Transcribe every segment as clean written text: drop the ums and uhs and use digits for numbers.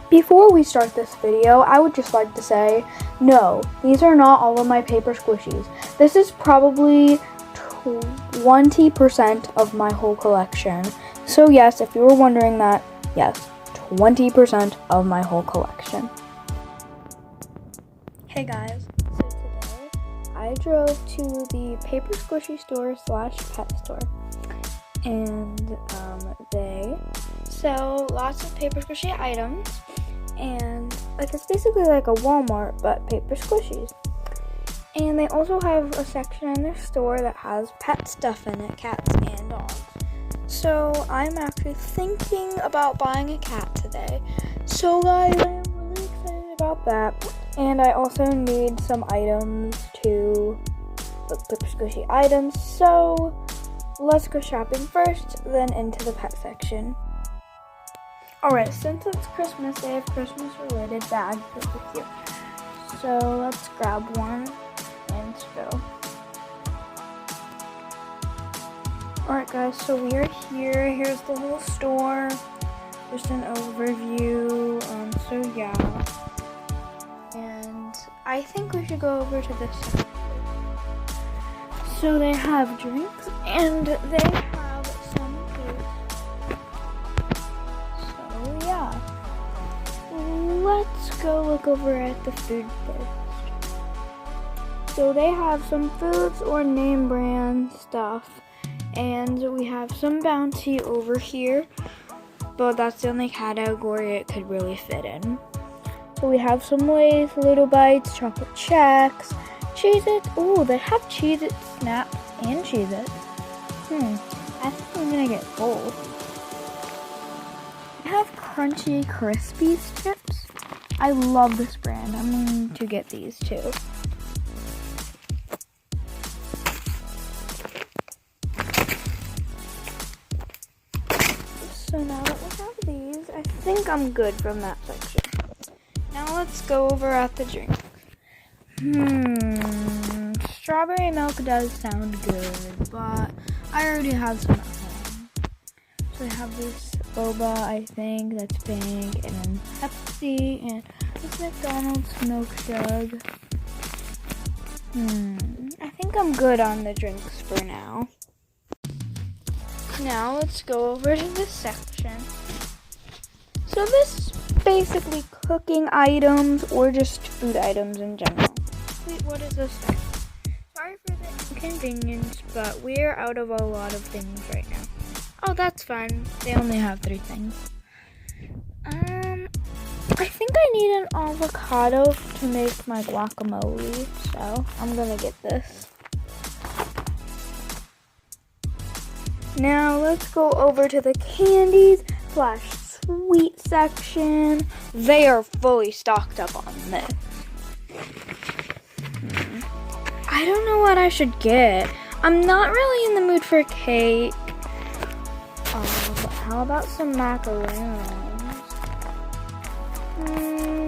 Before we start this video, I would just like to say, no, these are not all of my paper squishies. This is probably 20% of my whole collection. So yes, if you were wondering that, yes, 20% of my whole collection. Hey guys, so today I drove to the paper squishy store / pet store, and they sell lots of paper squishy items, and like it's basically like a Walmart but paper squishies. And they also have a section in their store that has pet stuff in it, cats and dogs. So I'm actually thinking about buying a cat today. So guys, I'm really excited about that. And I also need some items to look paper squishy items. So let's go shopping first, then into the pet section. Alright, since it's Christmas, they have Christmas related bags over here. So let's grab one. Let's go. Alright guys, so we are here. Here's the whole store. Just an overview. So yeah. And I think we should go over to this section. So they have drinks and they have some food. So yeah. Let's go look over at the food first. So they have some foods or name brand stuff, and we have some Bounty over here, but that's the only category it could really fit in. So we have some Lay's, Little Bites, Chocolate Checks, Cheez-Its. Oh, they have Cheez-It Snaps and Cheez-Its. I think I'm gonna get both. We have Crunchy Crispies chips. I love this brand. I'm going to get these too. So now that we have these, I think I'm good from that section. Now let's go over at the drinks. Strawberry milk does sound good, but I already have some at home. So we have this boba, I think, that's pink, and then Pepsi, and this McDonald's milk jug. I think I'm good on the drinks for now. Now let's go over to this section. So this is basically cooking items or just food items in general. Wait, what is this thing? Sorry for the inconvenience, but we're out of a lot of things right now. Oh, that's fun. They only have 3 things. I think I need an avocado to make my guacamole, so I'm gonna get this. Now let's go over to the candies / sweet section. They are fully stocked up on this. I don't know what I should get. I'm not really in the mood for cake. But how about some macarons?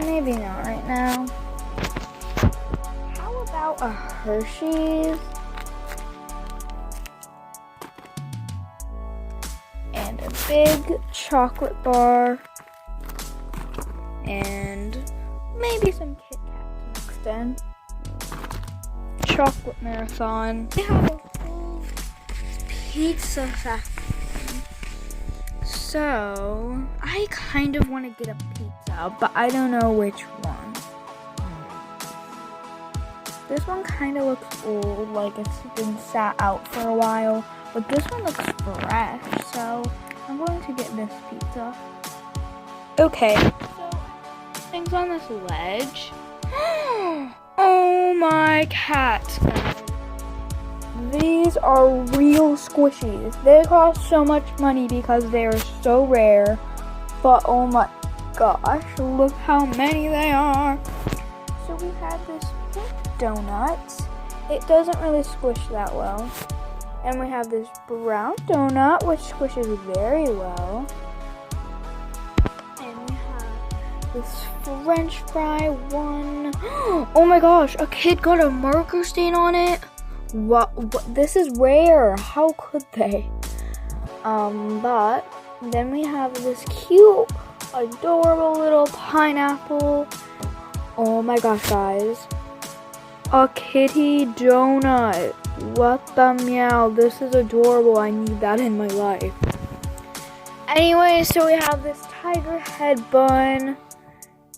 Maybe not right now. How about a Hershey's? And a big chocolate bar. And maybe some Kit Kats mixed in. Chocolate marathon. They have a full pizza factory. So, I kind of want to get a pizza, but I don't know which one. This one kind of looks old, like it's been sat out for a while, but this one looks fresh, so I'm going to get this pizza. Okay, so things on this ledge. Oh my cat! These are real squishies. They cost so much money because they are so rare. But oh my gosh, look how many they are. So we have this pink donut. It doesn't really squish that well. And we have this brown donut, which squishes very well. And we have this French fry one. Oh my gosh, a kid got a marker stain on it. What? This is rare. How could they? But then we have this cute, adorable little little pineapple. Oh my gosh, guys. A kitty donut. What the meow? This is adorable. I need that in my life. Anyway, so we have this tiger head bun.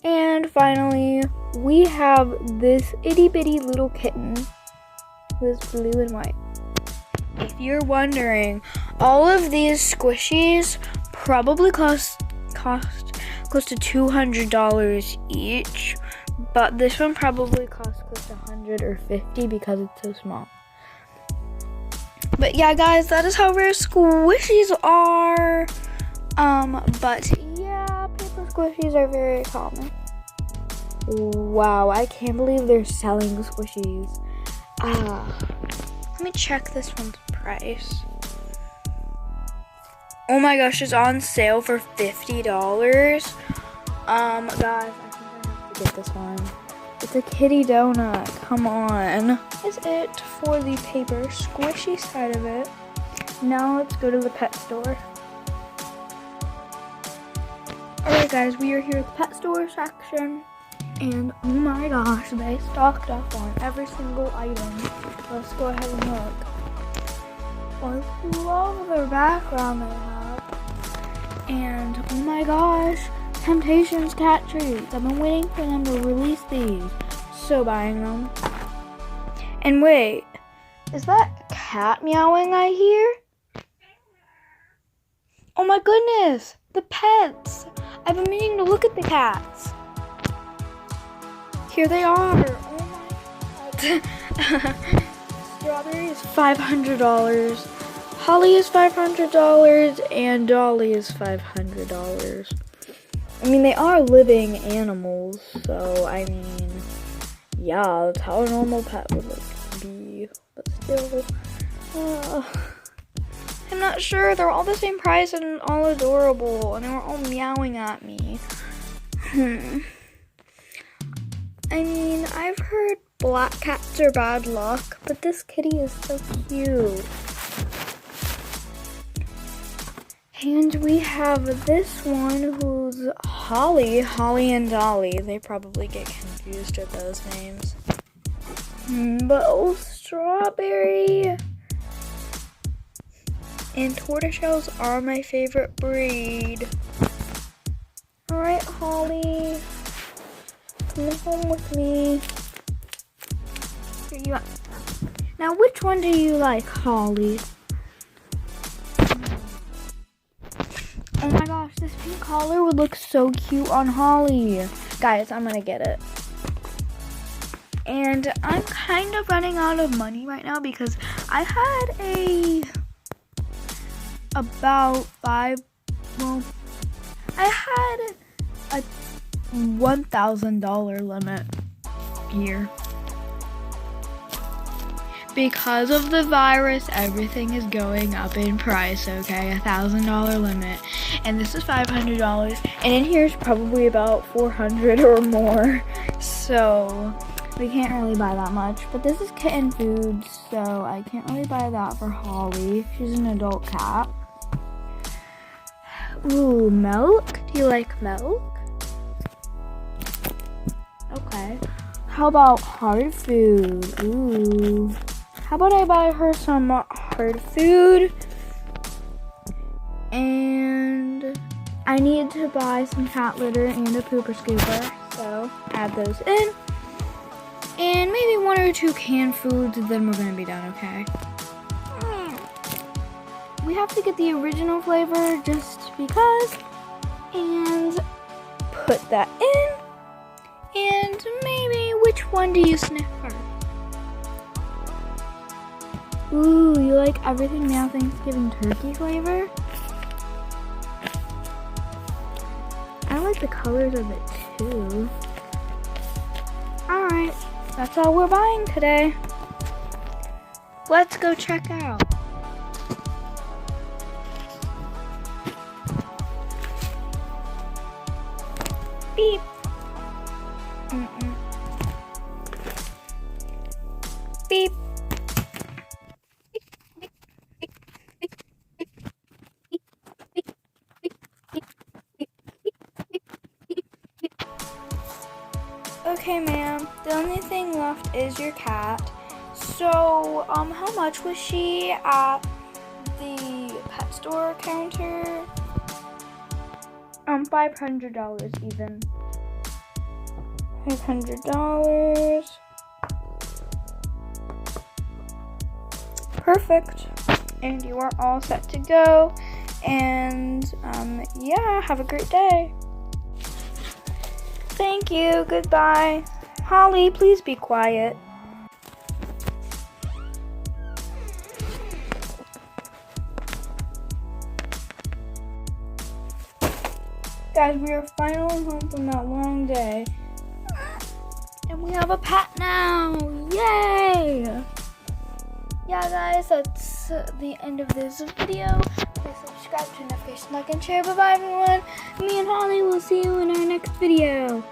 And finally, we have this itty bitty little kitten who is blue and white. If you're wondering, all of these squishies probably cost close to $200 each, but this one probably costs close to $100 or $50 because it's so small. But yeah, guys, that is how rare squishies are. But yeah, paper squishies are very common. Wow, I can't believe they're selling squishies. Let me check this one's price. Oh my gosh, it's on sale for $50. Guys, I think I have to get this one. It's a kitty donut. Come on. Is it for the paper squishy side of it? Now let's go to the pet store. Alright guys, we are here at the pet store section. And oh my gosh, they stocked up on every single item. Let's go ahead and look. I love their background they have. And oh my gosh, Temptations cat treats. I've been waiting for them to release these. So buying them. And wait, is that cat meowing I hear? Oh my goodness, the pets. I've been meaning to look at the cats. Here they are. Oh my god. Strawberry is $500. Holly is $500. And Dolly is $500. I mean, they are living animals. So, I mean, yeah, that's how a normal pet would be. But still, I'm not sure. They're all the same price and all adorable. And they were all meowing at me. I mean, I've heard black cats are bad luck, but this kitty is so cute. And we have this one who's Holly and Dolly. They probably get confused with those names. But oh, Strawberry and tortoiseshells are my favorite breed. Alright, Holly. Come home with me. Here you are. Now, which one do you like, Holly? Oh my gosh, this pink collar would look so cute on Holly. Guys, I'm gonna get it. And I'm kind of running out of money right now because I had I had a $1,000 limit here. Because of the virus, everything is going up in price, okay? $1,000 limit. And this is $500. And in here is probably about $400 or more. So we can't really buy that much. But this is kitten food, so I can't really buy that for Holly. She's an adult cat. Ooh, milk? Do you like milk? Okay. How about hard food? Ooh. How about I buy her some hard food? And I need to buy some cat litter and a pooper scooper. So add those in. And maybe 1 or 2 canned foods, and then we're gonna be done, okay? We have to get the original flavor just because. And put that in. And maybe, which one do you sniff first? Ooh, you like everything now Thanksgiving turkey flavor? I like the colors of it too. Alright, that's all we're buying today. Let's go check out. Beep. Beep. Okay, ma'am. The only thing left is your cat. So, how much was she at the pet store counter? $500 even. $500. Perfect. And you are all set to go. And, yeah, have a great day. Thank you. Goodbye. Holly, please be quiet. Guys, we are finally home from that long day. And we have a pet now. Yay! Yeah, guys, that's the end of this video. Please subscribe to notification, like, and share. Bye-bye, everyone. Me and Holly will see you in our next video.